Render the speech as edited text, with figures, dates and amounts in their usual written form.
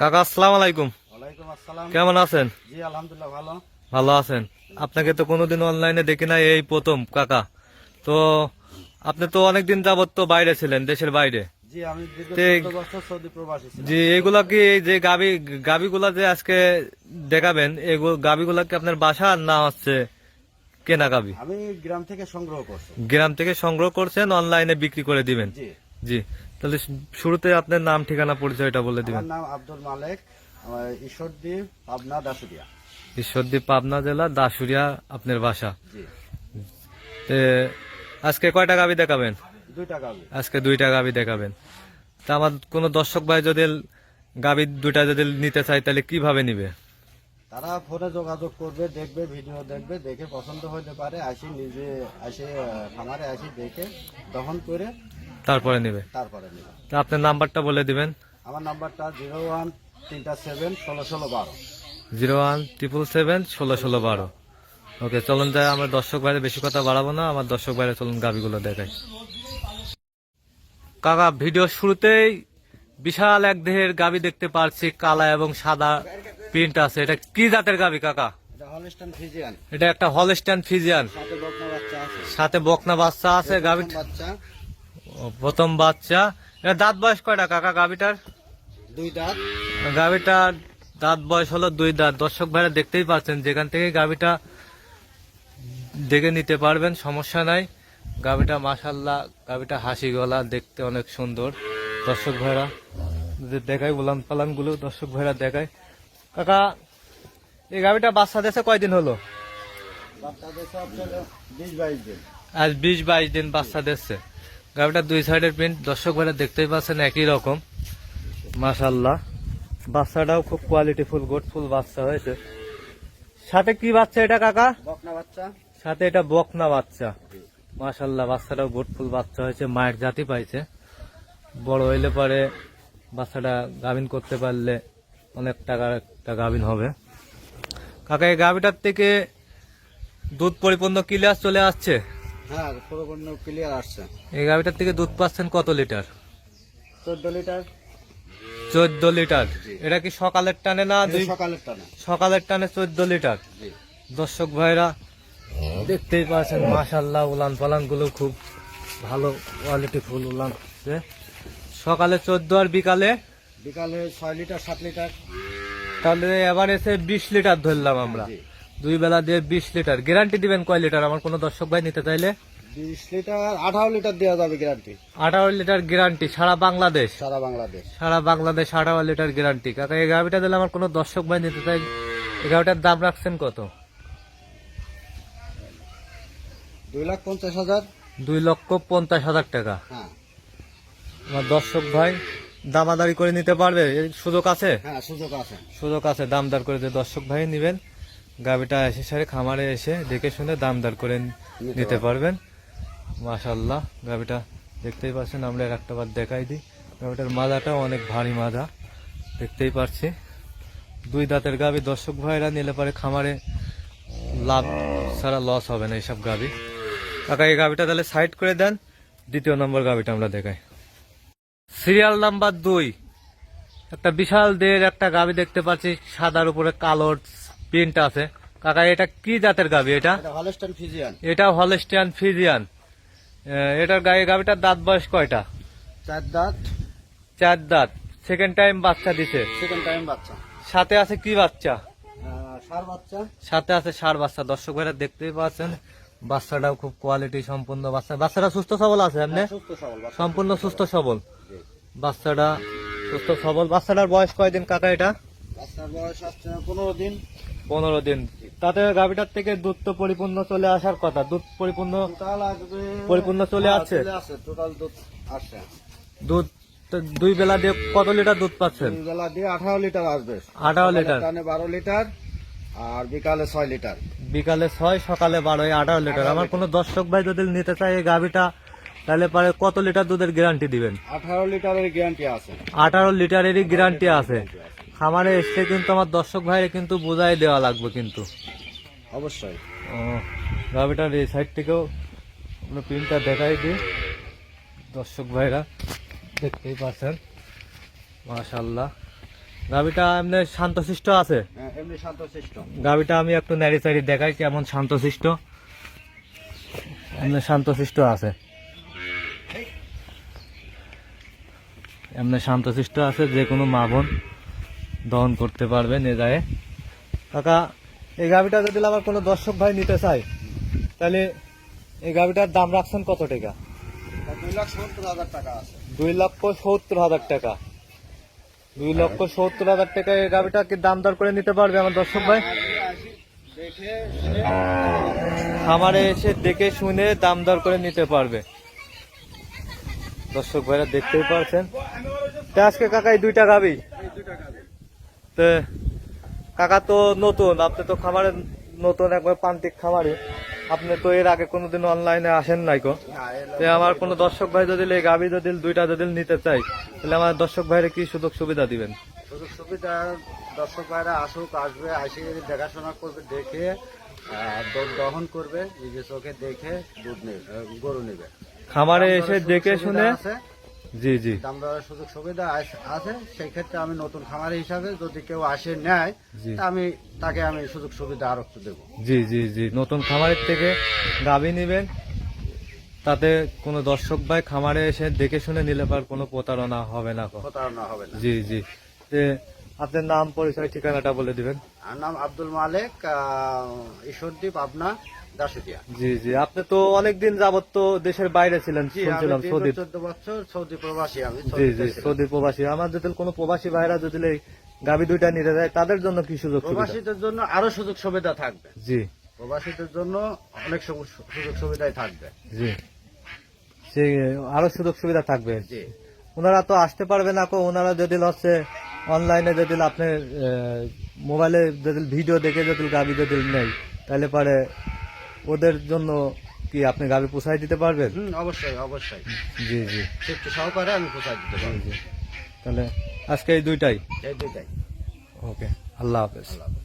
কাকা আসসালামু আলাইকুম। ওয়ালাইকুম আসসালাম। কেমন আছেন? জি আলহামদুলিল্লাহ ভালো। ভালো আছেন? আপনাকে তো কোনোদিন অনলাইনে দেখি না, এই প্রথম কাকা। তো আপনি তো অনেকদিন যাবত তো বাইরে ছিলেন, দেশের বাইরে। জি আমি দীর্ঘ তে 14 বছর সৌদি প্রবাসী ছিলাম। জি, এগুলা কি এই যে গাবিগুলা যে আজকে দেখাবেন, এগুলো গাবিগুলা কি আপনার বাসার না হচ্ছে কেনা গাবি? আমি গ্রাম থেকে সংগ্রহ করছি। গ্রাম থেকে সংগ্রহ করছেন, অনলাইনে বিক্রি করে দিবেন? জি। জি, তাহলে শুরুতে আপনার নাম ঠিকানা পরিচয়টা বলে দিবেন। আমার নাম আব্দুল মালেক, আমার ঈশ্বরদী, পাবনা, দাসুরিয়া। ঈশ্বরদী, পাবনা জেলা, দাসুরিয়া আপনার বাসা। জি। তে আজকে কয়টা গাবি দেখাবেন? 2টা গাভী। আজকে 2টা গাবি দেখাবেন। তা আমার কোনো দর্শক ভাই যদি গাবি 2টা যদি নিতে চায় তাহলে কিভাবে নিবে? তারা ফোনে যোগাযোগ করবে, দেখবে, ভিডিও দেখবে, দেখে পছন্দ হতে পারে, নিজে খামারে দেখে দহন করে তারপরে নিবে? তারপরে নেবে। তা আপনার নাম্বারটা বলে দিবেন। আমার নাম্বারটা 0137 017777161612। ওকে, চলুন যাই, আমার দর্শক ভাইরে বেশি কথা বাড়াবো না, আমার দর্শক ভাইরে চলুন গাবিগুলো দেখাই। কাকা, ভিডিও শুরুতেই বিশাল এক দেহের গাবি দেখতে পাচ্ছি, কালা এবং সাদা প্রিন্ট আছে। এটা কি জাতের গাবি কাকা? এটা হলস্টাইন ফ্রিজিয়ান। এটা একটা হলস্টাইন ফ্রিজিয়ান, সাথে বকনা বাচ্চা আছে। সাথে বকনা বাচ্চা আছে। গাবি বাচ্চা প্রথম বাচ্চা। এটা দাঁত বয়স কয়টা কাকা গাবিটার? 2 দাঁত। গাবিটার দাঁত বয়স হলো 2 দাঁত। দর্শক ভাইরা দেখতেই পাচ্ছেন, যেখান থেকে গাবিটা দেখে নিতে পারবেন, সমস্যা নাই। গাবিটা মাশাল্লাহ, গাবিটা হাসি গলা, দেখতে অনেক সুন্দর। দর্শক ভাইরা দেখাই, উলান পালান গুলো দর্শক ভাইরা দেখায়। কাকা, এই গাবিটা বাচ্চা দেশে কয়দিন হলো? বাচ্চা দেশে আপনার 20-22 দিন। আজ 20-22 দিন বাচ্চা দিচ্ছে। গাবিটা 2 সাইডের প্রিন্ট দর্শক ভাইরা দেখতেই পাচ্ছেন, একই রকম মাশাল্লাহ। বাচ্চাটাও খুব কোয়ালিটিফুল, গুডফুল বাচ্চা হয়েছে। সাথে কি বাচ্চা এটা কাকা? বকনা বাচ্চা। সাথে এটা বকনা বাচ্চা। মাশাল্লাহ, বাচ্চাটাও গুডফুল বাচ্চা হয়েছে, মায়ের জাতি পাইছে। বড় হইলে পরে বাচ্চাটা গাভিন করতে পারলে অনেক টাকার একটা গাভিন হবে। কাকা, এই গাভিটার থেকে দুধ পরিপূর্ণ ক্লিয়ার চলে আসছে? হ্যাঁ, পুরোপূর্ণ ক্লিয়ার আসছে। এই গাভিটার থেকে দুধ পাচ্ছেন কত লিটার? 14 লিটার। 14 লিটার। এটা কি সকালের টানে না? সকালের টানে। সকালের টানে 14 লিটার। জি। দর্শক ভাইরা দেখতেই পাচ্ছেন, মাশাল্লাহ, উলান পালান গুলো খুব ভালো কোয়ালিটি ফুল উলান। সকালে 14 আর বিকালে? বিকালে 6 লিটার 7 লিটার। তাহলে এবার এসে 20 লিটার ধরলাম আমরা। জি। 2 বেলা দিয়ে 20 লিটার। গ্যারান্টি দিবেন কয় লিটার আমার কোনো দর্শক ভাই নিতে চাইলে? 20 লিটার 18 লিটার দেওয়া যাবে গ্যারান্টি। 18 লিটার গ্যারান্টি সারা বাংলাদেশ? সারা বাংলাদেশ। সারা বাংলাদেশ 18 লিটার গ্যারান্টি। কাকা, এই গাভিটা দিলে আমার কোনো দর্শক ভাই নিতে চাই, এই গাভিটার দাম রাখছেন কত? 2,50,000। 2,50,000 টাকা। হ্যাঁ। আমার দর্শক ভাই দামাদারি করে নিতে পারবে? এই সুযোগ আছে? হ্যাঁ, সুযোগ আছে। সুযোগ আছে, দামদার করে যে দর্শক ভাই নিবেন, গাভিটা এসে সারে খামারে এসে দেখে শুনে দামদার করে নিতে পারবেন। মাশাল্লাহ, গাভিটা দেখতেই পাচ্ছেন, আমরা একটা বার দেখাই দিই। গাভিটার মাজাটাও অনেক ভারী মাজা, দেখতেই পাচ্ছি। 2 দাঁতের গাভি, দর্শক ভাইরা নিলে পারে খামারে লাভ ছাড়া লস হবে না এইসব গাভি। কাকা, এই গাভিটা তাহলে সাইড করে দেন, 2য় নম্বর গাভিটা আমরা দেখাই। সিরিয়াল নাম্বার 2, একটা বিশাল দেহের একটা গাভি দেখতে পাচ্ছি, সাদার উপরে কালো প্রিন্ট আছে। কাকা, এটা কি জাতের গাভি? এটা হলস্টাইন ফ্রিজিয়ান। এটা হলস্টাইন ফ্রিজিয়ান। এটার গাভিটার দাঁত বয়স কয়টা? 4 দাঁত। 4 দাঁত। সেকেন্ড টাইম বাচ্চা দিছে? সেকেন্ড টাইম বাচ্চা। সাথে আছে কি বাচ্চা? ষাঁড় বাচ্চা। সাথে আছে ষাঁড় বাচ্চা। দর্শক ভাইরা দেখতেই পাচ্ছেন, বাচ্চাটাও খুব কোয়ালিটি সম্পন্ন বাচ্চা। বাচ্চাটা সুস্থ সবল আছে এমনি? সুস্থ সবল বাচ্চা। সম্পূর্ণ সুস্থ সবল জি। বাচ্চাটা, সুস্থ সবল। বাচ্চাটার বয়স কয়দিন কাকা এটা? বাচ্চার বয়স আসছে 15 দিন। 15 দিন। তাতে গাভিটার থেকে দুধ তো পরিপূর্ণ চলে আসার কথা। দুধ পরিপূর্ণ টোটাল আসবে। পরিপূর্ণ চলে আসছে? চলে আসছে, টোটাল দুধ আসছে। দুধ তো 2 বেলা দিয়ে কত লিটার দুধ পাচ্ছেন? 2 বেলা দিয়ে 18 লিটার আসবে। 18 লিটার। টানে 12 লিটার আর বিকালে 6 লিটার। বিকালে 6, সকালে 12, 18 লিটার। আমার কোনো দর্শক ভাই যদি নিতে চায় এই গাভিটা, তাহলে পরে কত লিটার দুধের গ্যারান্টি দিবেন? 18 লিটারের গ্যারান্টি আছে। 18 লিটারেরই গ্যারান্টি আছে। খামারে এসে কিন্তু আমার দর্শক ভাইরে কিন্তু বুঝাই দেওয়া লাগবে কিন্তু। অবশ্যই। গাভিটার এই সাইড থেকেও প্রিন্টটা দেখাই দিই, দর্শক ভাইরা দেখতেই পাচ্ছেন, মাশাআল্লাহ। গাভিটা এমনি শান্তশিষ্ট আছে। এমনি শান্তশিষ্ট। গাভিটা আমি একটু নাড়ি চাড়ি দেখাই কেমন শান্তশিষ্ট, এমনি শান্তশিষ্ট আছে, এমনি শান্তশিষ্ট আছে, যে কোনো মা বোন দহন করতে পারবে নিয়ে যায়। কাকা, এই গাভিটা যদি আমার কোনো দর্শক ভাই নিতে চায় তাহলে এই গাভিটার দাম রাখছেন কত টাকা? 2,70,000 টাকা আছে। 2,70,000 টাকা। 2,70,000 টাকা এই গাভিটা কি দাম দর করে নিতে পারবে আমার দর্শক ভাই? দেখে খামারে এসে দেখে শুনে দাম দর করে নিতে পারবে। দর্শক ভাইরা দেখতেই পারছেন। তো আজকে কাকা এই দুইটা গাভি, তো কাকা তো নতুন, আপনি তো খামারে নতুন, একবার প্রান্তিক খামারে, আপনি তো এর আগে কোনোদিন অনলাইনে আসেন নাই কো। তো আমার কোনো দর্শক ভাই যদি এই গাভি যদি দুইটা যদি নিতে চাই তাহলে আমার দর্শক ভাইরা কি সুযোগ সুবিধা দিবেন? সুযোগ সুবিধা দর্শক ভাইরা আসুক, আসবে, আসে দেখাশোনা করবে, দেখে দহন করবে, নিজের চোখে দেখে দুধ নেবে, গরু নেবে। খামারে এসে দেখে শুনে। আছে, জি জি দাম দরের সুযোগ সুবিধা আছে। সেই ক্ষেত্রে আমি নতুন খামারি হিসাবে যদি কেউ আসে নেয়, জি। তা তাকে আমি সুযোগ সুবিধা আরো একটু দেবো। জি জি জি নতুন খামারের থেকে গাভী নিবেন, তাতে কোনো দর্শক ভাই খামারে এসে দেখে শুনে নিলে পার কোনো প্রতারণা হবে না কো। প্রতারণা হবে না। জি জি। তে আপনার নাম, পরিচয়, ঠিকানাটা বলে দিবেন। আমার নাম আব্দুল মালেক, ঈশ্বরদী, পাবনা, দাসুটিয়া। জি জি। আপনি তো অনেকদিন যাবত তো দেশের বাইরে ছিলেন জি, শুনছিলাম, আমি সৌদি। 14 বছর সৌদি প্রবাসী আমি। জি সৌদিতে জি ছিলাম। সৌদি প্রবাসী। আমার যদি কোনো প্রবাসী ভাইরা যদি এই গাভী দুইটা নিতে যায় তাদের জন্য কি সুযোগ সুবিধা? প্রবাসীদের জন্য আরো সুযোগ সুবিধা থাকবে। জি প্রবাসীদের জন্য অনেক সুযোগ সুবিধাই থাকবে। জি, সে আরো সুযোগ সুবিধা থাকবে। জি, ওনারা তো আসতে পারবে না কো, ওনারা যদি হচ্ছে অনলাইনে যদি আপনি মোবাইলে যদি ভিডিও দেখে যদি গাভি যদি নেই তাহলে পারে ওদের জন্য কি আপনি গাভি পোষায় দিতে পারবেন? অবশ্যই অবশ্যই। জি জি সেফটি সহকারে আমি পোষায় দিতে পারবো। জি। তাহলে আজকে এই দুইটাই। এই দুইটাই। ওকে, আল্লাহ হাফেজ। আল্লাহ হাফেজ।